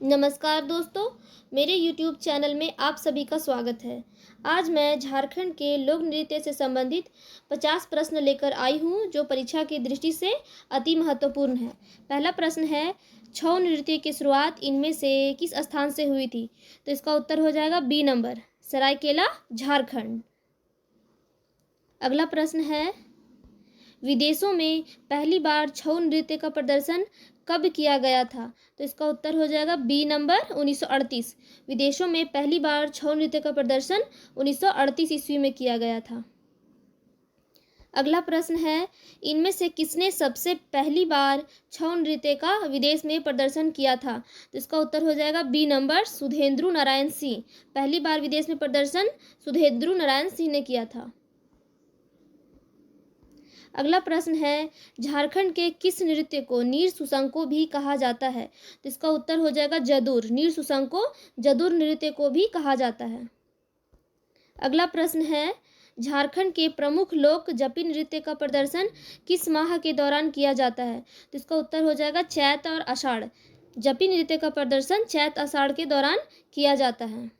नमस्कार दोस्तों, मेरे YouTube चैनल में आप सभी का स्वागत है। आज मैं झारखंड के लोक नृत्य से संबंधित 50 प्रश्न लेकर आई हूँ जो परीक्षा की दृष्टि से अति महत्वपूर्ण है। पहला प्रश्न है, छऊ नृत्य की शुरुआत इनमें से किस स्थान से हुई थी? तो इसका उत्तर हो जाएगा बी नंबर, सरायकेला, झारखंड। अगला प्रश्न है, विदेशों में पहली बार छऊ नृत्य का प्रदर्शन कब किया गया था? तो इसका उत्तर हो जाएगा बी नंबर 1938। विदेशों में पहली बार छऊ नृत्य का प्रदर्शन 1938 ईस्वी में किया गया था। अगला प्रश्न है, इनमें से किसने सबसे पहली बार छऊ नृत्य का विदेश में प्रदर्शन किया था? तो इसका उत्तर हो जाएगा बी नंबर, सुधेंद्र नारायण सिंह। पहली बार विदेश में प्रदर्शन सुधेंद्र नारायण सिंह ने किया था। अगला प्रश्न है, झारखंड के किस नृत्य को नीर सुसंको भी कहा जाता है? तो इसका उत्तर हो जाएगा जदुर। नीर सुसंको जदुर नृत्य को भी कहा जाता है। अगला प्रश्न है, झारखंड के प्रमुख लोक जपी नृत्य का प्रदर्शन किस माह के दौरान किया जाता है? तो इसका उत्तर हो जाएगा चैत और आषाढ़। जपी नृत्य का प्रदर्शन चैत आषाढ़ के दौरान किया जाता है।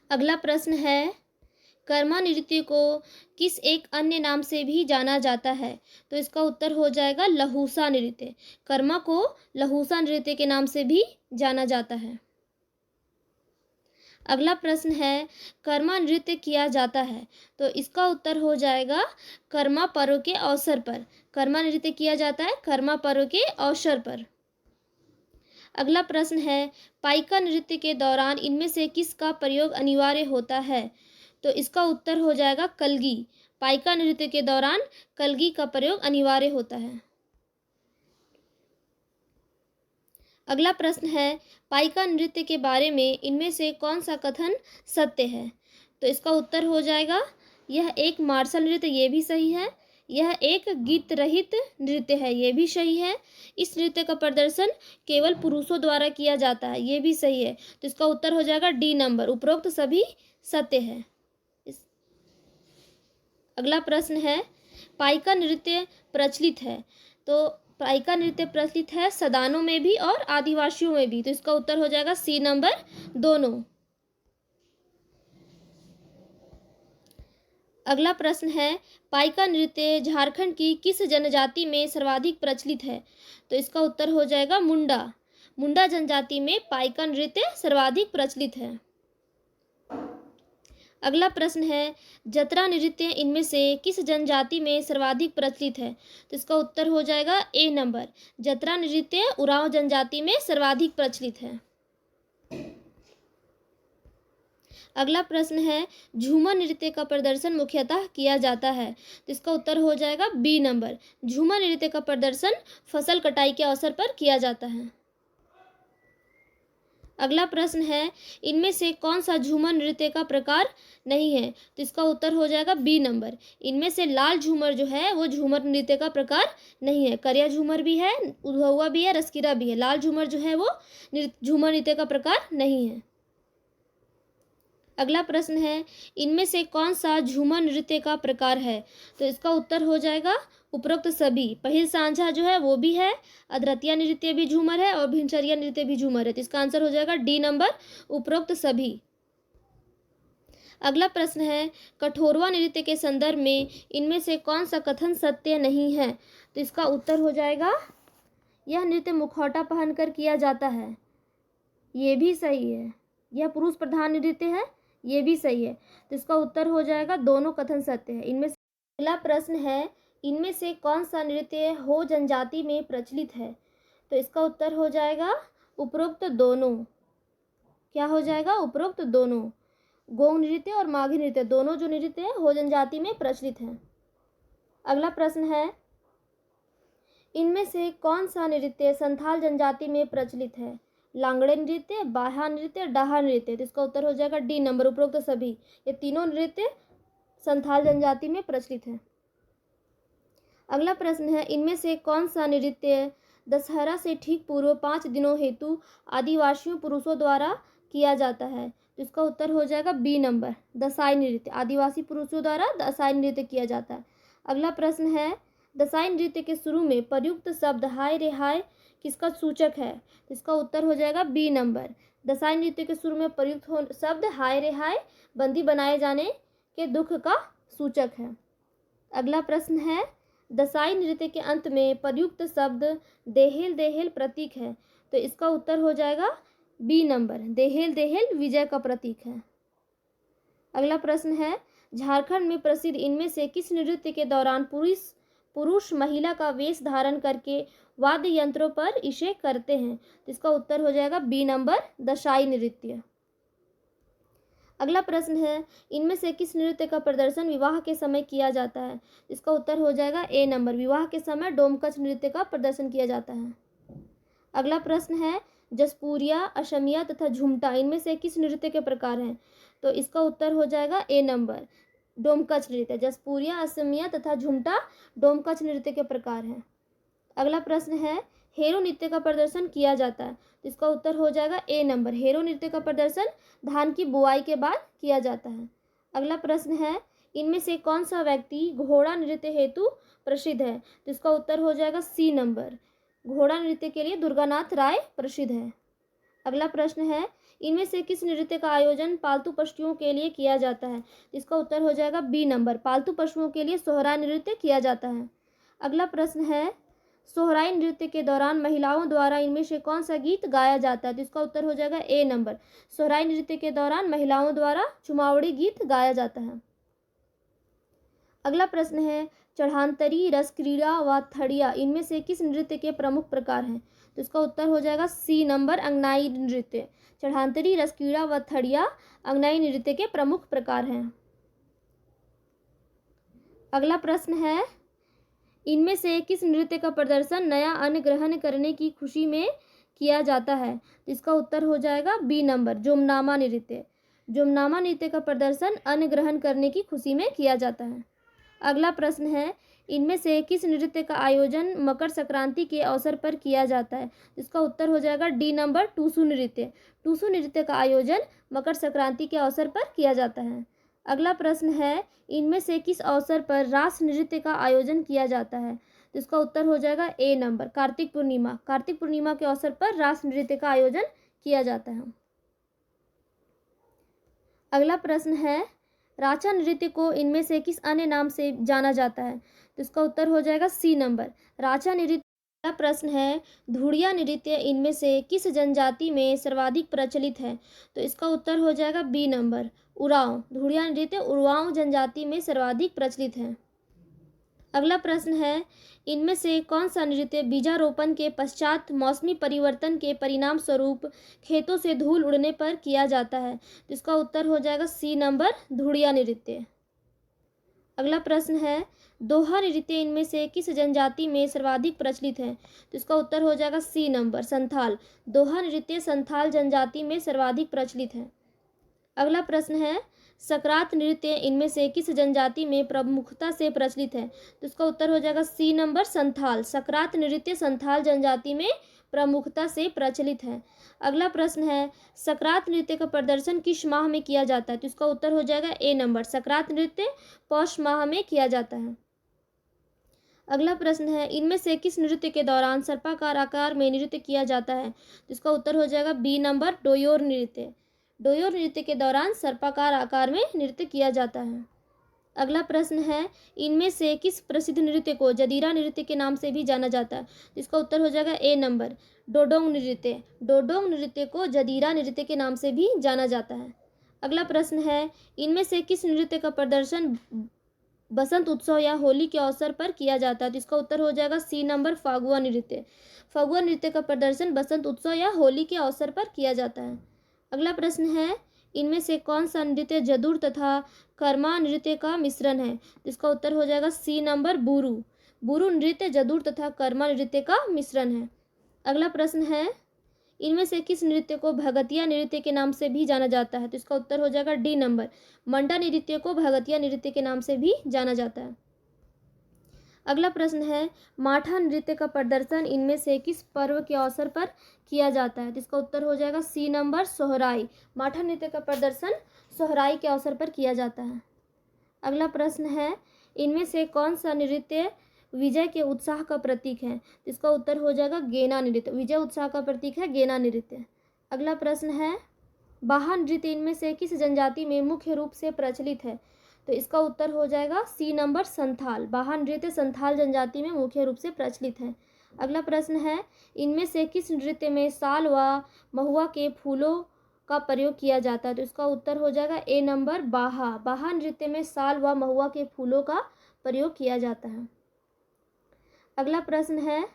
अगला प्रश्न है, कर्मा नृत्य को किस एक अन्य नाम से भी जाना जाता है? तो इसका उत्तर हो जाएगा लहूसा नृत्य। कर्मा को लहूसा नृत्य के नाम से भी जाना जाता है। अगला प्रश्न है, कर्मा नृत्य किया जाता है, तो इसका उत्तर हो जाएगा कर्मा पर्व के अवसर पर। कर्मा नृत्य किया जाता है कर्मा पर्व के अवसर पर। अगला प्रश्न है, पाइका नृत्य के दौरान इनमें से किसका प्रयोग अनिवार्य होता है? तो इसका उत्तर हो जाएगा कलगी। पाइका नृत्य के दौरान कलगी का प्रयोग अनिवार्य होता है। अगला प्रश्न है, पाइका नृत्य के बारे में इनमें से कौन सा कथन सत्य है? तो इसका उत्तर हो जाएगा यह एक मार्शल नृत्य, ये भी सही है। यह एक गीत रहित नृत्य है, ये भी सही है। इस नृत्य का प्रदर्शन केवल पुरुषों द्वारा किया जाता है, ये भी सही है। तो इसका उत्तर हो जाएगा डी नंबर, उपरोक्त सभी सत्य है। अगला प्रश्न है, पाइका नृत्य प्रचलित है, तो पाइका नृत्य प्रचलित है सदानों में भी और आदिवासियों में भी। तो इसका उत्तर हो जाएगा सी नंबर, दोनों। अगला प्रश्न है, पाइका नृत्य झारखंड की किस जनजाति में सर्वाधिक प्रचलित है? तो इसका उत्तर हो जाएगा मुंडा। मुंडा जनजाति में पाइका नृत्य सर्वाधिक प्रचलित है। अगला प्रश्न है, जतरा नृत्य इनमें से किस जनजाति में सर्वाधिक प्रचलित है? तो इसका उत्तर हो जाएगा ए नंबर, जतरा नृत्य उरांव जनजाति में सर्वाधिक प्रचलित है। अगला प्रश्न है, झूमर नृत्य का प्रदर्शन मुख्यतः किया जाता है? तो इसका उत्तर हो जाएगा बी नंबर, झूमर नृत्य का प्रदर्शन फसल कटाई के अवसर पर किया जाता है। अगला प्रश्न है, इनमें से कौन सा झूमर नृत्य का प्रकार नहीं है? तो इसका उत्तर हो जाएगा बी नंबर, इनमें से लाल झूमर जो है वो झूमर नृत्य का प्रकार नहीं है। करिया झूमर भी है, उधौआ भी है, रसकीरा भी है। लाल झूमर जो है वो झूमर नृत्य का प्रकार नहीं है। अगला प्रश्न है, इनमें से कौन सा झूमर नृत्य का प्रकार है? तो इसका उत्तर हो जाएगा उपरोक्त सभी। पहिल सांझा जो है वो भी है, अधरतिया नृत्य भी झूमर है और भिनचरिया नृत्य भी झूमर है। तो इसका आंसर हो जाएगा डी नंबर, उपरोक्त सभी। अगला प्रश्न है, कठोरवा नृत्य के संदर्भ में इनमें से कौन सा कथन सत्य नहीं है? तो इसका उत्तर हो जाएगा यह नृत्य मुखौटा पहनकर किया जाता है, ये भी सही है। यह पुरुष प्रधान नृत्य है, ये भी सही है। तो इसका उत्तर हो जाएगा दोनों कथन सत्य है। इनमें से अगला प्रश्न है, इनमें से कौन सा नृत्य हो जनजाति में प्रचलित है? तो इसका उत्तर हो जाएगा उपरोक्त दोनों। क्या हो जाएगा? उपरोक्त दोनों। गोंग नृत्य और माघी नृत्य दोनों जो नृत्य है हो जनजाति में प्रचलित है। अगला प्रश्न है, इनमें से कौन सा नृत्य संथाल जनजाति में प्रचलित है? लांगड़े नृत्य, बाहा नृत्य, डाहा नृत्य। तो इसका उत्तर हो जाएगा डी नंबर, उपरोक्त सभी। ये तीनों नृत्य संथाल जनजाति में प्रचलित है। अगला प्रश्न है, इनमें से कौन सा नृत्य दशहरा से ठीक पूर्व 5 दिनों हेतु आदिवासियों पुरुषों द्वारा किया जाता है? तो इसका उत्तर हो जाएगा बी नंबर, दसाई नृत्य। आदिवासी पुरुषों द्वारा दसाई नृत्य किया जाता है। अगला प्रश्न है, दशाई नृत्य के शुरू में प्रयुक्त शब्द हाय रे हाय किसका सूचक है? तो इसका उत्तर हो जाएगा बी नंबर। दशाई नृत्य के शुरू में प्रयुक्त शब्द हाय रे हाय बंदी बनाए जाने के दुख का सूचक है। अगला प्रश्न है, दशाई नृत्य के अंत में प्रयुक्त शब्द देहेल देहेल प्रतीक है। तो इसका उत्तर हो जाएगा बी नंबर। देहेल देहेल विजय का प्रतीक है। अगला प्रश्न है, झारखंड में प्रसिद्ध इनमें से किस नृत्य के दौरान पुरुष महिला का वेश धारण करके वाद्य यंत्रों पर इसे करते हैं? तो इसका उत्तर हो जाएगा बी नंबर, दशाई नृत्य। अगला प्रश्न है, इनमें से किस नृत्य का प्रदर्शन विवाह के समय किया जाता है? इसका उत्तर हो जाएगा ए नंबर। विवाह के समय डोमकच नृत्य का प्रदर्शन किया जाता है। अगला प्रश्न है, जसपुरिया, असमिया तथा झुमटा इनमें से किस नृत्य के प्रकार हैं? तो इसका उत्तर हो जाएगा ए नंबर, डोमकच नृत्य। जसपुरिया, असमिया तथा झुमटा डोमकच नृत्य के प्रकार हैं। अगला प्रश्न है, हेरो नृत्य का प्रदर्शन किया जाता है। तो इसका उत्तर हो जाएगा ए नंबर। हेरो नृत्य का प्रदर्शन धान की बुआई के बाद किया जाता है। अगला प्रश्न है, इनमें से कौन सा व्यक्ति घोड़ा नृत्य हेतु प्रसिद्ध है? तो इसका उत्तर हो जाएगा सी नंबर। घोड़ा नृत्य के लिए दुर्गानाथ राय प्रसिद्ध है। अगला प्रश्न है, इनमें से किस नृत्य का आयोजन पालतू पशुओं के लिए किया जाता है? इसका उत्तर हो जाएगा बी नंबर। पालतू पशुओं के लिए सोहराय नृत्य किया जाता है। अगला प्रश्न है, सोहराई नृत्य के दौरान महिलाओं द्वारा इनमें से कौन सा गीत गाया जाता है? तो इसका उत्तर हो जाएगा ए नंबर। सोहराई नृत्य के दौरान महिलाओं द्वारा चुमावड़ी गीत गाया जाता है। अगला प्रश्न है, चढ़ांतरी, रस क्रीड़ा व थड़िया इनमें से किस नृत्य के प्रमुख प्रकार हैं? तो इसका उत्तर हो जाएगा सी नंबर, अंगनाई नृत्य। चढ़ांतरी, रस क्रीड़ा व थड़िया अंगनाई नृत्य के प्रमुख प्रकार हैं। अगला प्रश्न है, इनमें से किस नृत्य का प्रदर्शन नया अन्न ग्रहण करने की खुशी में किया जाता है? तो इसका उत्तर हो जाएगा बी नंबर, जुमनामा नृत्य। जुमनामा नृत्य का प्रदर्शन अन्न ग्रहण करने की खुशी में किया जाता है। अगला प्रश्न है, इनमें से किस नृत्य का आयोजन मकर संक्रांति के अवसर पर किया जाता है? इसका उत्तर हो जाएगा डी नंबर, टूसू नृत्य। टूसू नृत्य का आयोजन मकर संक्रांति के अवसर पर किया जाता है। अगला प्रश्न है, इनमें से किस अवसर पर रास नृत्य का आयोजन किया जाता है? तो इसका उत्तर हो जाएगा ए नंबर, कार्तिक पूर्णिमा। कार्तिक पूर्णिमा के अवसर पर रास नृत्य का आयोजन किया जाता है। अगला प्रश्न है, राचा नृत्य को इनमें से किस अन्य नाम से जाना जाता है? तो इसका उत्तर हो जाएगा सी नंबर, राचा नृत्य। अगला प्रश्न है, धुड़िया नृत्य इनमें से किस जनजाति में सर्वाधिक प्रचलित है? तो इसका उत्तर हो जाएगा बी नंबर, उरांव। धुड़िया नृत्य उरांव जनजाति में सर्वाधिक प्रचलित है। अगला प्रश्न है, इनमें से कौन सा नृत्य बीजारोपण के पश्चात मौसमी परिवर्तन के परिणाम स्वरूप खेतों से धूल उड़ने पर किया जाता है? तो इसका उत्तर हो जाएगा सी नंबर, धुड़िया नृत्य। अगला प्रश्न है, दोहा नृत्य इनमें से किस जनजाति में सर्वाधिक प्रचलित है? तो इसका उत्तर हो जाएगा सी नंबर, संथाल। दोहा नृत्य संथाल जनजाति में सर्वाधिक प्रचलित है। अगला प्रश्न है, सकरात नृत्य इनमें से किस जनजाति में प्रमुखता से प्रचलित है? तो इसका उत्तर हो जाएगा सी नंबर, संथाल। सकरात नृत्य संथाल जनजाति में प्रमुखता से प्रचलित है। अगला प्रश्न है, सकरात नृत्य का प्रदर्शन किस माह में किया जाता है? तो इसका उत्तर हो जाएगा ए नंबर, सकरात नृत्य पौष माह में किया जाता है। अगला प्रश्न है, इनमें से किस नृत्य के दौरान सर्पाकार आकार में नृत्य किया जाता है? तो इसका उत्तर हो जाएगा बी नंबर, डोयोर नृत्य। डोयोर नृत्य के दौरान सर्पाकार आकार में नृत्य किया जाता है। अगला प्रश्न है, इनमें से किस प्रसिद्ध नृत्य को जदीरा नृत्य के नाम से भी जाना जाता है? इसका उत्तर हो जाएगा ए नंबर, डोडोंग नृत्य। डोडोंग नृत्य को जदीरा नृत्य के नाम से भी जाना जाता है। अगला प्रश्न है, इनमें से किस नृत्य का प्रदर्शन बसंत उत्सव या होली के अवसर पर किया जाता है? तो इसका उत्तर हो जाएगा सी नंबर, फागुआ नृत्य। फागुआ नृत्य का प्रदर्शन बसंत उत्सव या होली के अवसर पर किया जाता है। अगला प्रश्न है, इनमें से कौन सा नृत्य जदूर तथा कर्मा नृत्य का मिश्रण है? इसका उत्तर हो जाएगा सी नंबर, बुरु। बुरु नृत्य जदूर तथा कर्मा नृत्य का मिश्रण है। अगला प्रश्न है, इनमें से किस नृत्य को भगतिया नृत्य के नाम से भी जाना जाता है? तो इसका उत्तर हो जाएगा डी नंबर, मंडा नृत्य को भगतिया नृत्य के नाम से भी जाना जाता है। अगला प्रश्न है, माठा नृत्य का प्रदर्शन इनमें से किस पर्व के अवसर पर किया जाता है? तो इसका उत्तर हो जाएगा सी नंबर, सोहराई। माठा नृत्य का प्रदर्शन सोहराई के अवसर पर किया जाता है। अगला प्रश्न है, इनमें से कौन सा नृत्य विजय के उत्साह का प्रतीक है? तो इसका उत्तर हो जाएगा गेना नृत्य। विजय उत्साह का प्रतीक है गेना नृत्य। अगला प्रश्न है, बाहा नृत्य इनमें से किस जनजाति में मुख्य रूप से प्रचलित है? तो इसका उत्तर हो जाएगा सी नंबर, संथाल। बाहा नृत्य संथाल जनजाति में मुख्य रूप से प्रचलित है। अगला प्रश्न है, इनमें से किस नृत्य में साल व महुआ के फूलों का प्रयोग किया जाता है? तो इसका उत्तर हो जाएगा ए नंबर, बाहा। बाहा नृत्य में साल व महुआ के फूलों का प्रयोग किया जाता है। अगला प्रश्न है,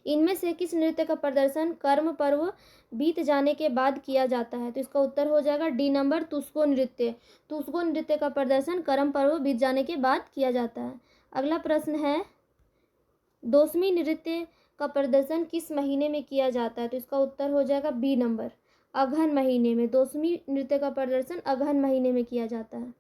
इनमें से किस नृत्य का प्रदर्शन कर्म पर्व बीत जाने के बाद किया जाता है? तो इसका उत्तर हो जाएगा डी नंबर, तुस्को नृत्य। तुस्को नृत्य का प्रदर्शन कर्म पर्व बीत जाने के बाद किया जाता है। अगला प्रश्न है, दोस्मी नृत्य का प्रदर्शन किस महीने में किया जाता है? तो इसका उत्तर हो जाएगा बी नंबर, अगहन महीने में। दोस्मी नृत्य का प्रदर्शन अगहन महीने में किया जाता है।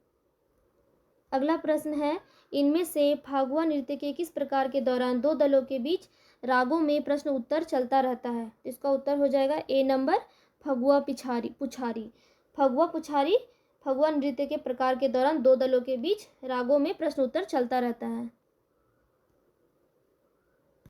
अगला प्रश्न है, इनमें से फागुआ नृत्य के किस प्रकार के दौरान दो दलों के बीच रागों में प्रश्न उत्तर चलता रहता है? इसका उत्तर हो जाएगा ए नंबर, फगुआ पुछारी। फगुआ पुछारी फगुआ नृत्य के प्रकार के दौरान दो दलों के बीच रागों में प्रश्न उत्तर चलता रहता है।